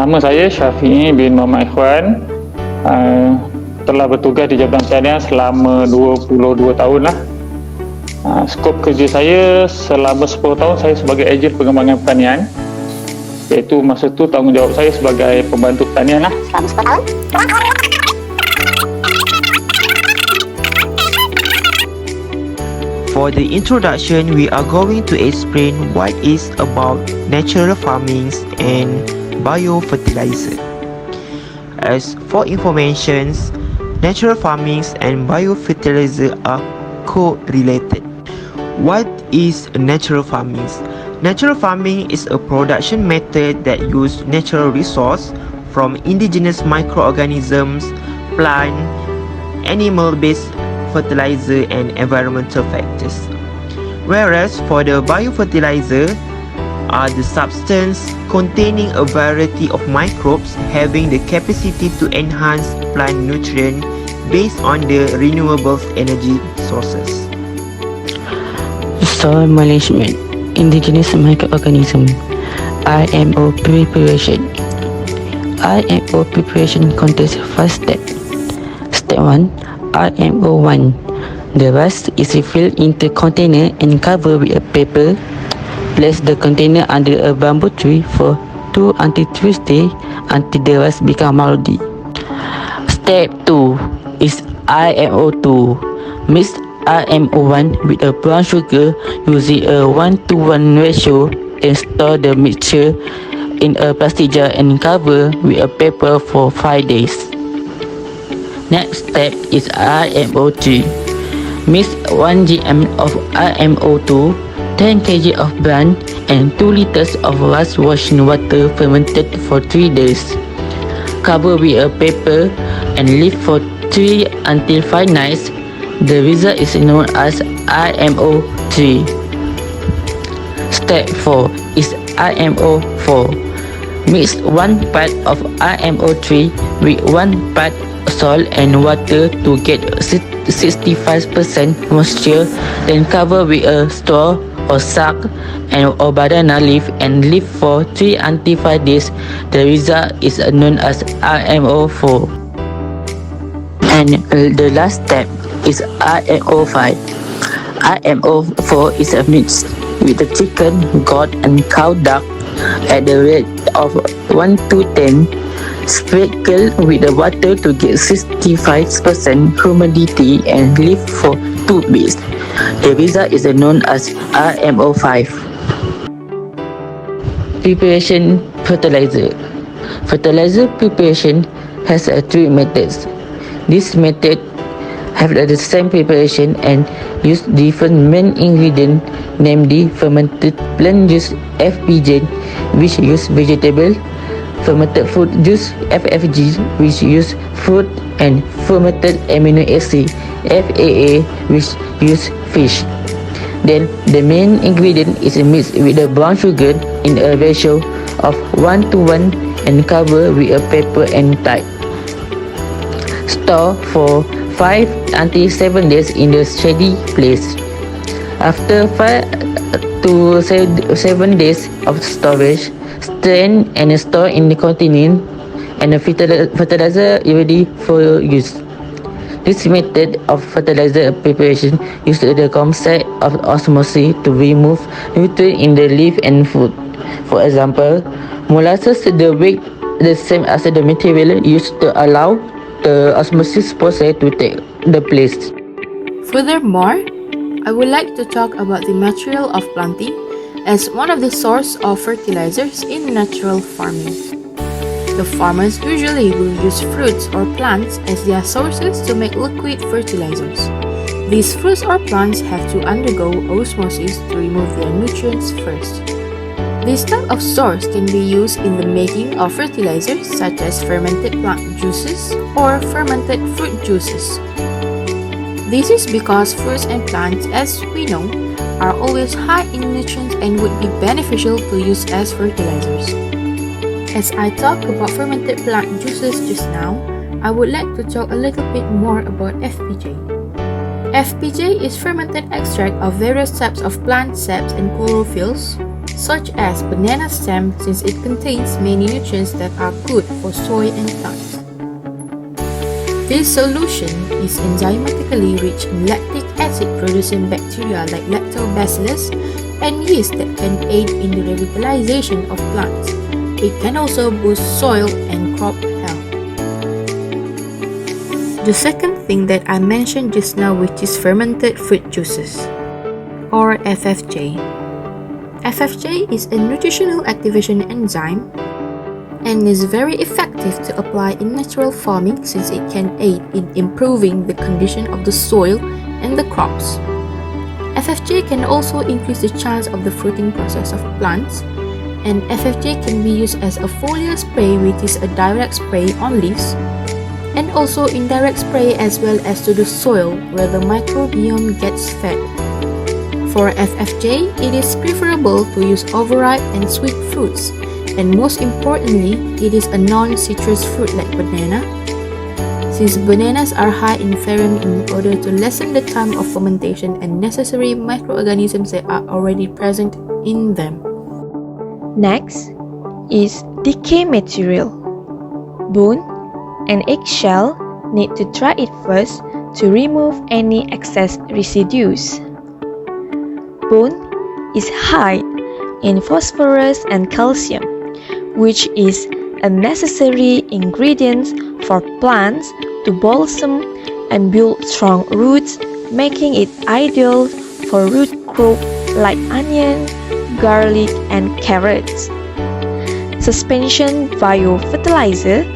Nama saya Syafiq bin Muhammad Ikhwan. Telah bertugas di Jabatan Pertanian selama 22 tahun lah. Skop kerja saya selama 10 tahun saya sebagai ejen pengembangan pertanian, iaitu masa tu tanggungjawab saya sebagai pembantu pertanian lah selama 10 tahun. For the introduction, we are going to explain what is about natural farming and biofertilizer. As for informations, natural farming and biofertilizer are co-related. What is natural farming? Natural farming is a production method that uses natural resource from indigenous microorganisms, plant, animal-based fertilizer and environmental factors. Whereas for the biofertilizer are the substance containing a variety of microbes having the capacity to enhance plant nutrient based on the renewable energy sources. Soil management, indigenous microorganism, IMO preparation. IMO preparation contains 5 steps. Step 1, IMO 1. The rust is filled into container and covered with a paper. Place the container under a bamboo tree for 2 until 3 days until the rust become moldy. Step 2 is IMO 2. Mix IMO 1 with a brown sugar using a 1:1 ratio and store the mixture in a plastic jar and cover with a paper for 5 days. Next step is IMO 3. Mix 1 gm of IMO 2, 10 kg of bran and 2 liters of rust washing water fermented for 3 days. Cover with a paper and leave for 3 until 5 nights. The result is known as IMO 3. Step 4 is IMO 4. Mix 1 part of IMO 3 with 1 part salt and water to get 65% moisture, then cover with a straw or sack or banana leaf and leave for 3 until 5 days. The result is known as IMO 4. And the last step is IMO 5. IMO 4 is a mix with the chicken, goat and cow duck at the rate of 1:10. Sprinkle with the water to get 65% humidity and leave for 2 weeks. The result is known as IMO 5. Preparation fertilizer. Fertilizer preparation has 3 methods. This method have the same preparation and use different main ingredient, namely fermented plant juice FPJ, which use vegetable, fermented fruit juice FFG, which use fruit, and fermented amino acid FAA, which use fish. Then the main ingredient is mixed with the brown sugar in a ratio of 1:1 and cover with a paper and tight. Store for 5 until 7 days in the shady place. After 5 to 7 days of storage, strain and store in the container, and the fertilizer is ready for use. This method of fertilizer preparation uses the concept of osmosis to remove nutrients in the leaf and food. For example, molasses the weight the same as the material used to allow the osmosis process to take the place. Furthermore, I would like to talk about the material of planting as one of the source of fertilizers in natural farming. The farmers usually will use fruits or plants as their sources to make liquid fertilizers. These fruits or plants have to undergo osmosis to remove their nutrients first. This type of source can be used in the making of fertilizers such as fermented plant juices or fermented fruit juices. This is because fruits and plants, as we know, are always high in nutrients and would be beneficial to use as fertilizers. As I talked about fermented plant juices just now, I would like to talk a little bit more about FPJ. FPJ is fermented extract of various types of plant saps and chlorophylls, such as banana stem since it contains many nutrients that are good for soil and plants. This solution is enzymatically rich in lactic acid producing bacteria like lactobacillus and yeast that can aid in the revitalization of plants. It can also boost soil and crop health. The second thing that I mentioned just now, which is fermented fruit juices, or FFJ. FFJ is a nutritional activation enzyme and is very effective to apply in natural farming since it can aid in improving the condition of the soil and the crops. FFJ can also increase the chance of the fruiting process of plants, and FFJ can be used as a foliar spray, which is a direct spray on leaves, and also indirect spray as well as to the soil where the microbiome gets fed. For FFJ, it is preferable to use overripe and sweet fruits, and most importantly, it is a non-citrus fruit like banana, since bananas are high in ferment in order to lessen the time of fermentation and necessary microorganisms that are already present in them. Next is decay material. Bone and eggshell need to dry it first to remove any excess residues. Bone is high in phosphorus and calcium, which is a necessary ingredient for plants to blossom and build strong roots, making it ideal for root crops like onion, garlic, and carrots. Suspension biofertilizer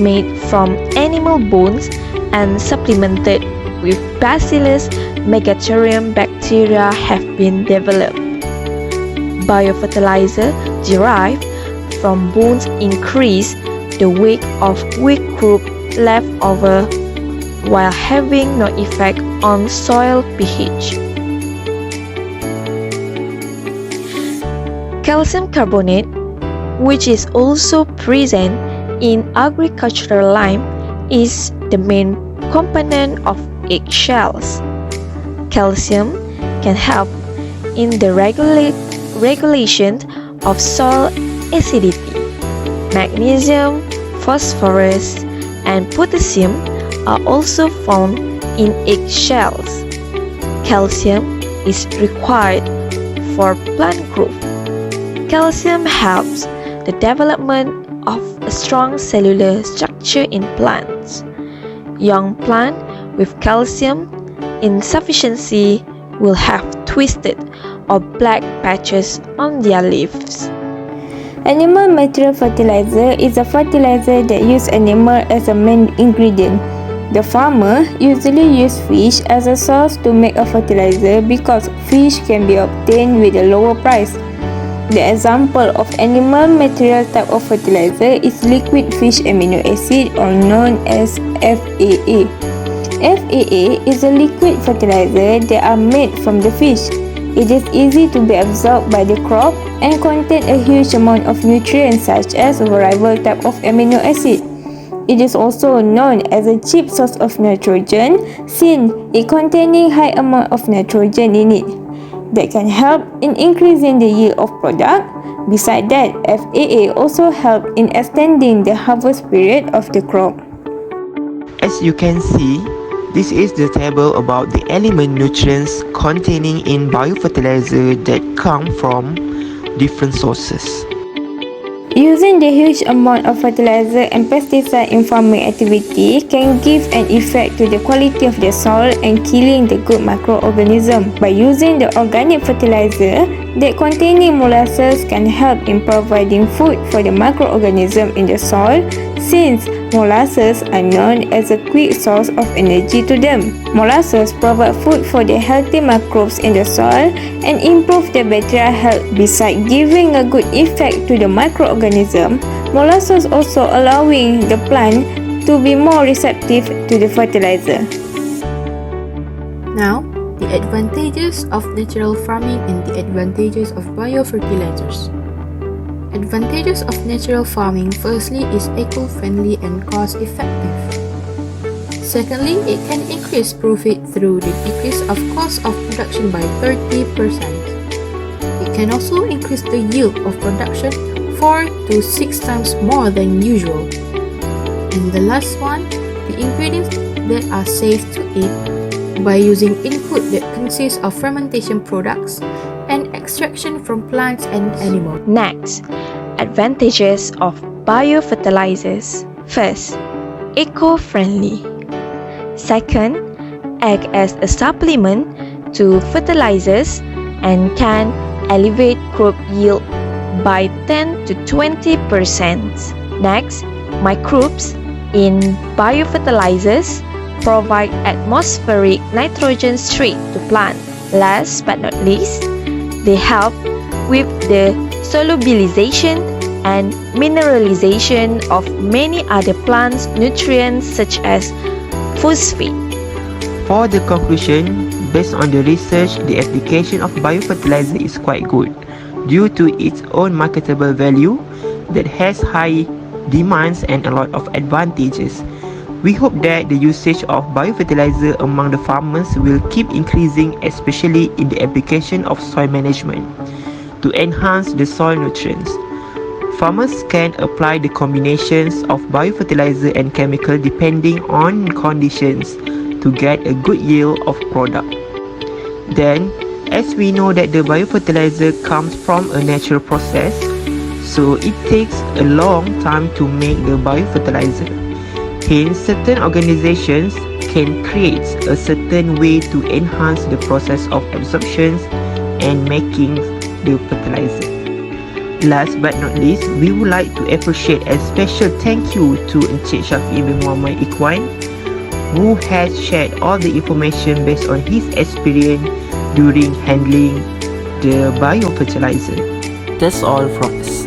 made from animal bones and supplemented with Bacillus megatherium bacteria have been developed. Biofertilizer derived from bones increase the weight of weak group left over while having no effect on soil pH. Calcium carbonate, which is also present in agricultural lime, is the main component of eggshells. Calcium can help in the regulation of soil acidity. Magnesium, phosphorus, and potassium are also found in eggshells. Calcium is required for plant growth. Calcium helps the development of a strong cellular structure in plants. Young plants with calcium insufficiency will have twisted or black patches on their leaves. Animal material fertilizer is a fertilizer that uses animal as a main ingredient. The farmer usually use fish as a source to make a fertilizer because fish can be obtained with a lower price. The example of animal material type of fertilizer is liquid fish amino acid, or known as FAA. FAA is a liquid fertilizer that are made from the fish. It is easy to be absorbed by the crop and contain a huge amount of nutrients such as a variable type of amino acid. It is also known as a cheap source of nitrogen since it containing high amount of nitrogen in it that can help in increasing the yield of product. Besides that, FAA also help in extending the harvest period of the crop. As you can see, this is the table about the element nutrients containing in biofertilizer that come from different sources. Using the huge amount of fertilizer and pesticide in farming activity can give an effect to the quality of the soil and killing the good microorganism. By using the organic fertilizer that containing molasses can help in providing food for the microorganism in the soil, since molasses are known as a quick source of energy to them. Molasses provide food for the healthy microbes in the soil and improve the bacterial health. Besides giving a good effect to the microorganism, molasses also allowing the plant to be more receptive to the fertilizer. Now, the advantages of natural farming and the advantages of biofertilizers. Advantages of natural farming firstly is eco-friendly and cost-effective. Secondly, it can increase profit through the decrease of cost of production by 30%. It can also increase the yield of production 4 to 6 times more than usual. And the last one, the ingredients that are safe to eat by using input that consists of fermentation products and extraction from plants and animals. Next, advantages of biofertilizers. First, eco-friendly. Second, act as a supplement to fertilizers and can elevate crop yield by 10 to 20%. Next, microbes in biofertilizers provide atmospheric nitrogen straight to plant. Last but not least, they help with the solubilization and mineralization of many other plants' nutrients such as phosphate. For the conclusion, based on the research, the application of biofertilizer is quite good due to its own marketable value that has high demands and a lot of advantages. We hope that the usage of biofertilizer among the farmers will keep increasing, especially in the application of soil management to enhance the soil nutrients. Farmers can apply the combinations of biofertilizer and chemical depending on conditions to get a good yield of product. Then, as we know that the biofertilizer comes from a natural process, so it takes a long time to make the biofertilizer. Hence, certain organizations can create a certain way to enhance the process of absorption and making the fertilizer. Last but not least, we would like to appreciate a special thank you to Encik Shafiq bin Muhammad Ikhwan, who has shared all the information based on his experience during handling the biofertilizer. That's all from us.